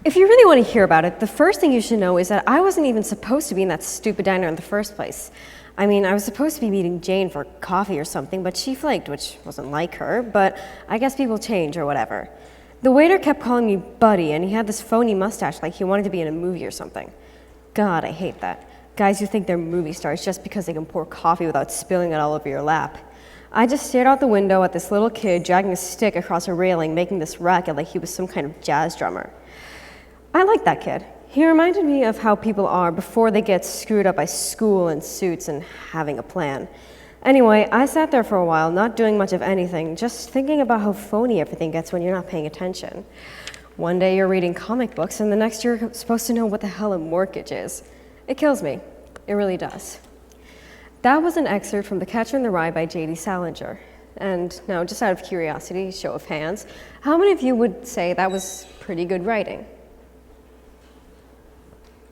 If you really want to hear about it, the first thing you should know is that I wasn't even supposed to be in that stupid diner in the first place. I mean, I was supposed to be meeting Jane for coffee or something, but she flaked, which wasn't like her, but I guess people change or whatever. The waiter kept calling me Buddy, and he had this phony mustache like he wanted to be in a movie or something. God, I hate that. Guys who think they're movie stars just because they can pour coffee without spilling it all over your lap. I just stared out the window at this little kid dragging a stick across a railing, making this racket like he was some kind of jazz drummer. I liked that kid. He reminded me of how people are before they get screwed up by school and suits and having a plan. Anyway, I sat there for a while, not doing much of anything, just thinking about how phony everything gets when you're not paying attention. One day you're reading comic books, and the next you're supposed to know what the hell a mortgage is. It kills me. It really does. That was an excerpt from The Catcher in the Rye by J.D. Salinger. And now, just out of curiosity, show of hands, how many of you would say that was pretty good writing?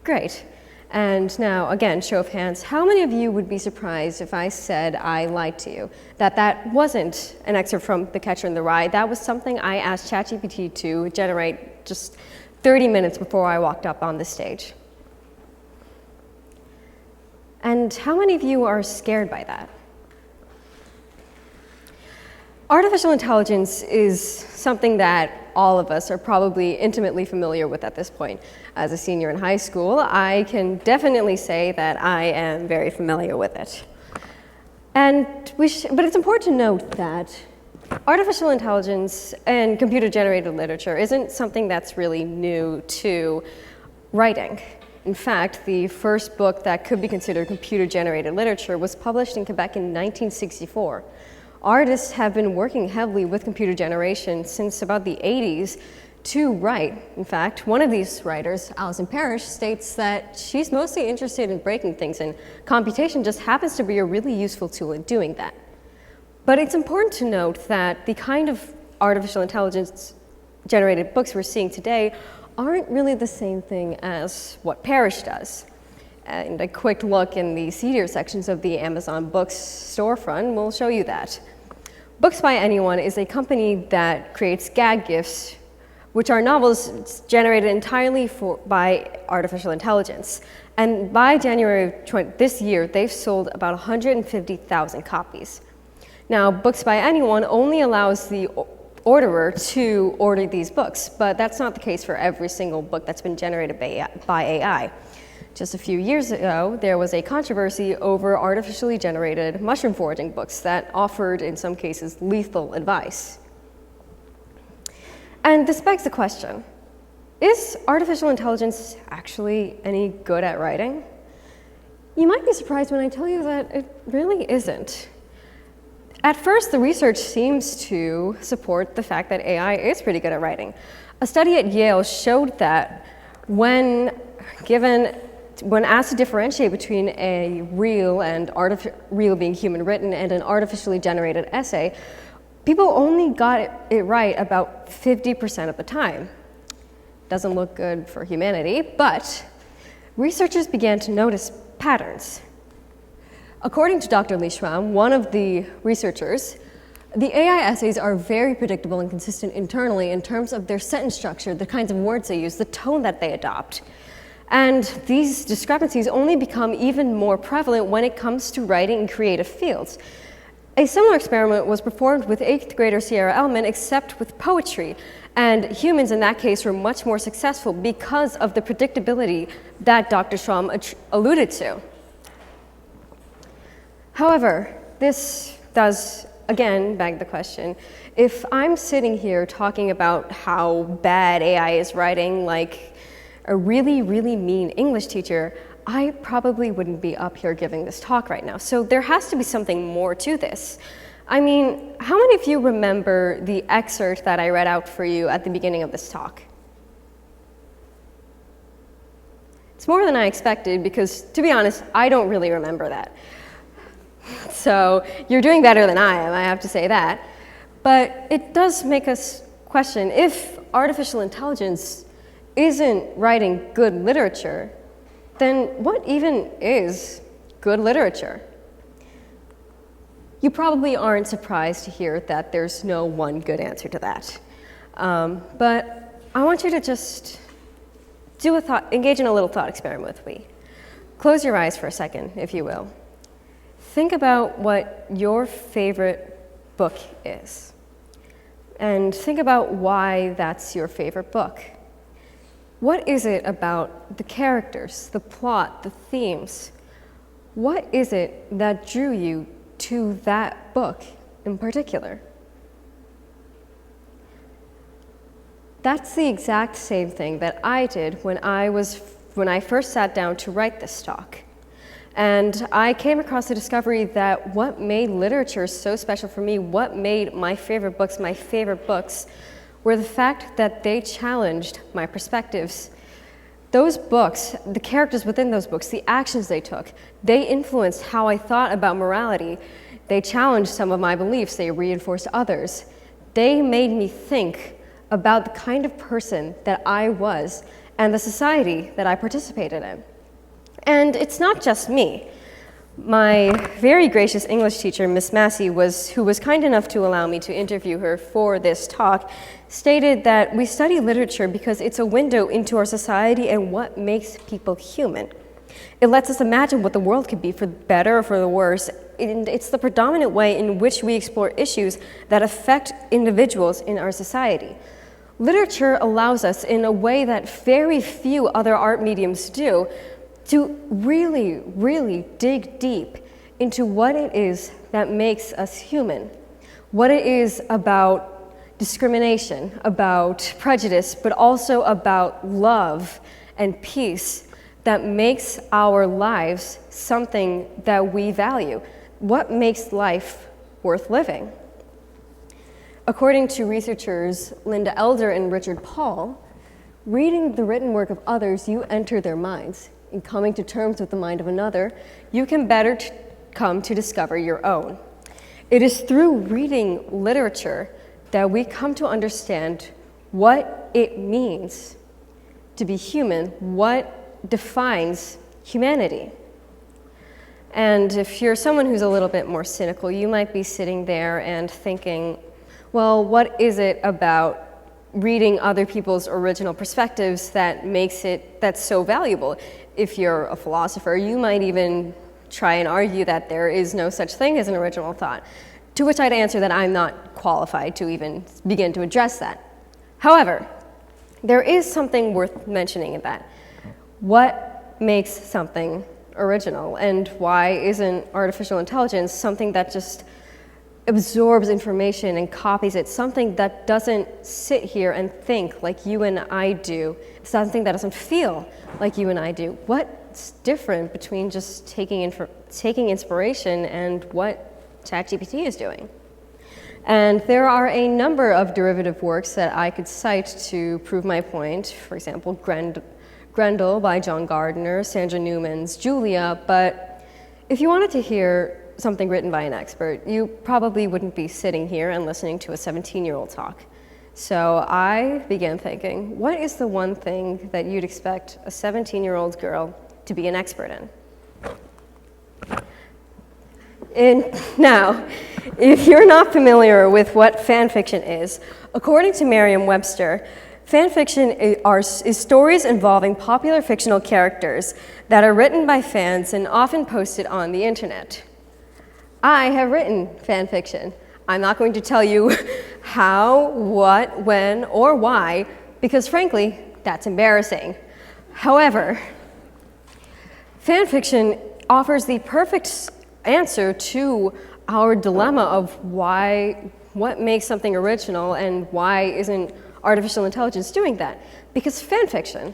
Great. And now, again, show of hands, how many of you would be surprised if I said I lied to you? That wasn't an excerpt from The Catcher in the Rye. That was something I asked ChatGPT to generate just 30 minutes before I walked up on the stage. And how many of you are scared by that? Artificial intelligence is something that all of us are probably intimately familiar with at this point. As a senior in high school, I can definitely say that I am very familiar with it. But it's important to note that artificial intelligence and computer-generated literature isn't something that's really new to writing. In fact, the first book that could be considered computer-generated literature was published in Quebec in 1964. Artists have been working heavily with computer generation since about the 80s to write. In fact, one of these writers, Alison Parrish, states that she's mostly interested in breaking things, and computation just happens to be a really useful tool in doing that. But it's important to note that the kind of artificial intelligence-generated books we're seeing today aren't really the same thing as what Parrish does. And a quick look in the seedier sections of the Amazon Books storefront will show you that. Books by Anyone is a company that creates gag gifts, which are novels generated entirely by artificial intelligence. And by January of this year, they've sold about 150,000 copies. Now, Books by Anyone only allows the orderer to order these books, but that's not the case for every single book that's been generated by AI. Just a few years ago, there was a controversy over artificially generated mushroom foraging books that offered, in some cases, lethal advice. And this begs the question, is artificial intelligence actually any good at writing? You might be surprised when I tell you that it really isn't. At first, the research seems to support the fact that AI is pretty good at writing. A study at Yale showed that when asked to differentiate between a real being human written and an artificially generated essay, people only got it right about 50% of the time. Doesn't look good for humanity, but researchers began to notice patterns. According to Dr. Lee Schramm, one of the researchers, the AI essays are very predictable and consistent internally in terms of their sentence structure, the kinds of words they use, the tone that they adopt. And these discrepancies only become even more prevalent when it comes to writing in creative fields. A similar experiment was performed with 8th grader Sierra Elman, except with poetry. And humans in that case were much more successful because of the predictability that Dr. Schramm alluded to. However, this does, again, beg the question, if I'm sitting here talking about how bad AI is writing, like a really, really mean English teacher, I probably wouldn't be up here giving this talk right now. So there has to be something more to this. I mean, how many of you remember the excerpt that I read out for you at the beginning of this talk? It's more than I expected because, to be honest, I don't really remember that. So you're doing better than I am, I have to say that. But it does make us question, if artificial intelligence isn't writing good literature, then what even is good literature? You probably aren't surprised to hear that there's no one good answer to that. But I want you to just engage in a little thought experiment with me. Close your eyes for a second, if you will. Think about what your favorite book is. And think about why that's your favorite book. What is it about the characters, the plot, the themes? What is it that drew you to that book in particular? That's the exact same thing that I did when I first sat down to write this talk. And I came across the discovery that what made literature so special for me, what made my favorite books, were the fact that they challenged my perspectives. Those books, the characters within those books, the actions they took, they influenced how I thought about morality. They challenged some of my beliefs, they reinforced others. They made me think about the kind of person that I was and the society that I participated in. And it's not just me. My very gracious English teacher, Miss Massey, who was kind enough to allow me to interview her for this talk, stated that we study literature because it's a window into our society and what makes people human. It lets us imagine what the world could be, for the better or for the worse, and it's the predominant way in which we explore issues that affect individuals in our society. Literature allows us, in a way that very few other art mediums do, to really, really dig deep into what it is that makes us human, what it is about discrimination, about prejudice, but also about love and peace that makes our lives something that we value. What makes life worth living? According to researchers Linda Elder and Richard Paul, reading the written work of others, you enter their minds. In coming to terms with the mind of another, you can better come to discover your own. It is through reading literature that we come to understand what it means to be human, what defines humanity. And if you're someone who's a little bit more cynical, you might be sitting there and thinking, well, what is it about reading other people's original perspectives that's so valuable? If you're a philosopher, you might even try and argue that there is no such thing as an original thought, to which I'd answer that I'm not qualified to even begin to address that. However, there is something worth mentioning in that. What makes something original, and why isn't artificial intelligence something that just absorbs information and copies it, something that doesn't sit here and think like you and I do, something that doesn't feel like you and I do? What's different between just taking inspiration and what ChatGPT is doing? And there are a number of derivative works that I could cite to prove my point. For example, Grendel by John Gardner, Sandra Newman's Julia. But if you wanted to hear something written by an expert, you probably wouldn't be sitting here and listening to a 17-year-old talk. So I began thinking, what is the one thing that you'd expect a 17-year-old girl to be an expert in? Now, if you're not familiar with what fan fiction is, according to Merriam-Webster, fan fiction is stories involving popular fictional characters that are written by fans and often posted on the internet. I have written fan fiction. I'm not going to tell you how, what, when, or why, because frankly, that's embarrassing. However, fan fiction offers the perfect answer to our dilemma of what makes something original and why isn't artificial intelligence doing that. Because fan fiction,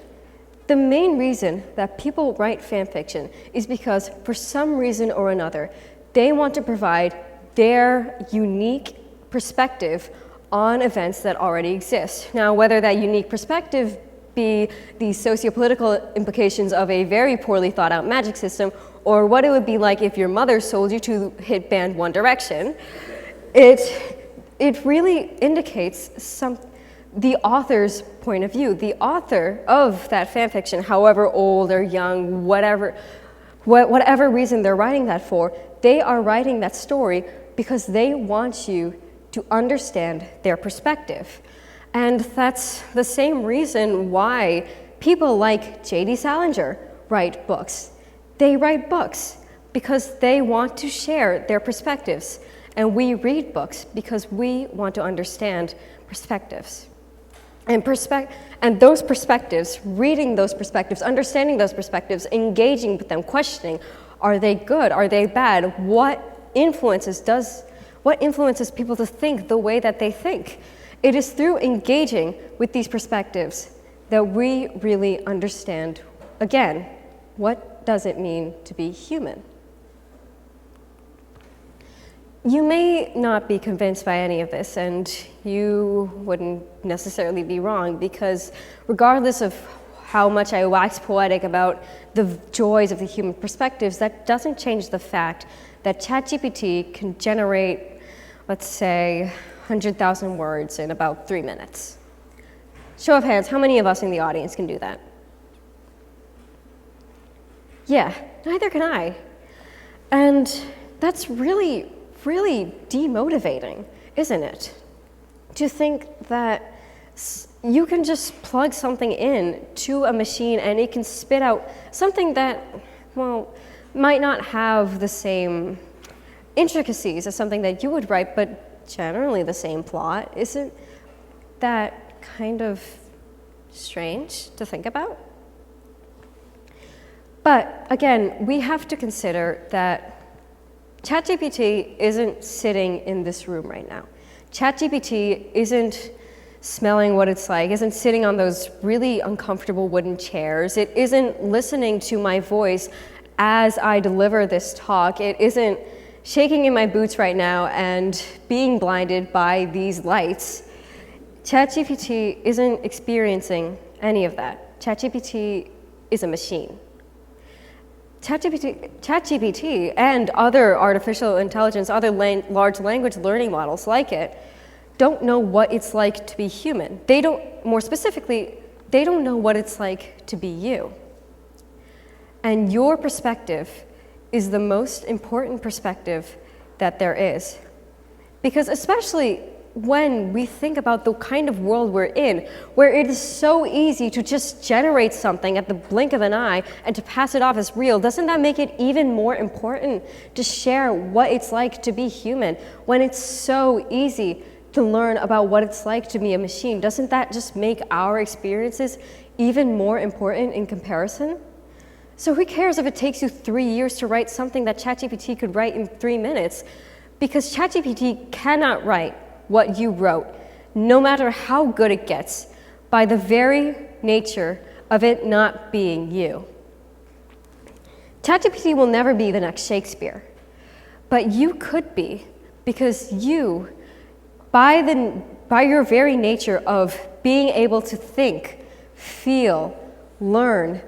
the main reason that people write fan fiction is because for some reason or another, they want to provide their unique perspective on events that already exist. Now, whether that unique perspective be the sociopolitical implications of a very poorly thought out magic system, or what it would be like if your mother sold you to hit band One Direction, it really indicates the author's point of view. The author of that fan fiction, however old or young, whatever reason they're writing that for, they are writing that story because they want you to understand their perspective. And that's the same reason why People like J.D. Salinger write books. They write books because they want to share their perspectives. And we read books because we want to understand perspectives. And those perspectives, reading those perspectives, understanding those perspectives, engaging with them, questioning, are they good? Are they bad? What influences people to think the way that they think? It is through engaging with these perspectives that we really understand, again, what does it mean to be human? You may not be convinced by any of this, and you wouldn't necessarily be wrong, because regardless of how much I wax poetic about the joys of the human perspectives, that doesn't change the fact that ChatGPT can generate, let's say, 100,000 words in about 3 minutes. Show of hands, how many of us in the audience can do that? Yeah, neither can I. And that's really demotivating, isn't it? To think that you can just plug something in to a machine and it can spit out something that, well, might not have the same intricacies as something that you would write, but generally the same plot. Isn't that kind of strange to think about? But again, we have to consider that ChatGPT isn't sitting in this room right now. ChatGPT isn't smelling what it's like, isn't sitting on those really uncomfortable wooden chairs. It isn't listening to my voice as I deliver this talk. It isn't shaking in my boots right now and being blinded by these lights. ChatGPT isn't experiencing any of that. ChatGPT is a machine. ChatGPT and other artificial intelligence, other large language learning models like it, don't know what it's like to be human. More specifically, they don't know what it's like to be you. And your perspective is the most important perspective that there is. Because especially when we think about the kind of world we're in, where it is so easy to just generate something at the blink of an eye and to pass it off as real, doesn't that make it even more important to share what it's like to be human? When it's so easy to learn about what it's like to be a machine, doesn't that just make our experiences even more important in comparison? So who cares if it takes you 3 years to write something that ChatGPT could write in 3 minutes? Because ChatGPT cannot write what you wrote, no matter how good it gets, by the very nature of it not being you. ChatGPT will never be the next Shakespeare, but you could be, because you, by your very nature of being able to think, feel, learn,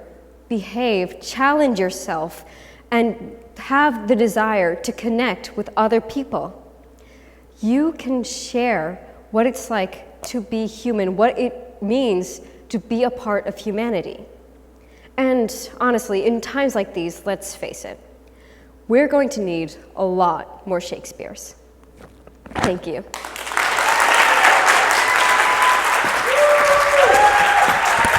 behave, challenge yourself, and have the desire to connect with other people, you can share what it's like to be human, what it means to be a part of humanity. And honestly, in times like these, let's face it, we're going to need a lot more Shakespeares. Thank you.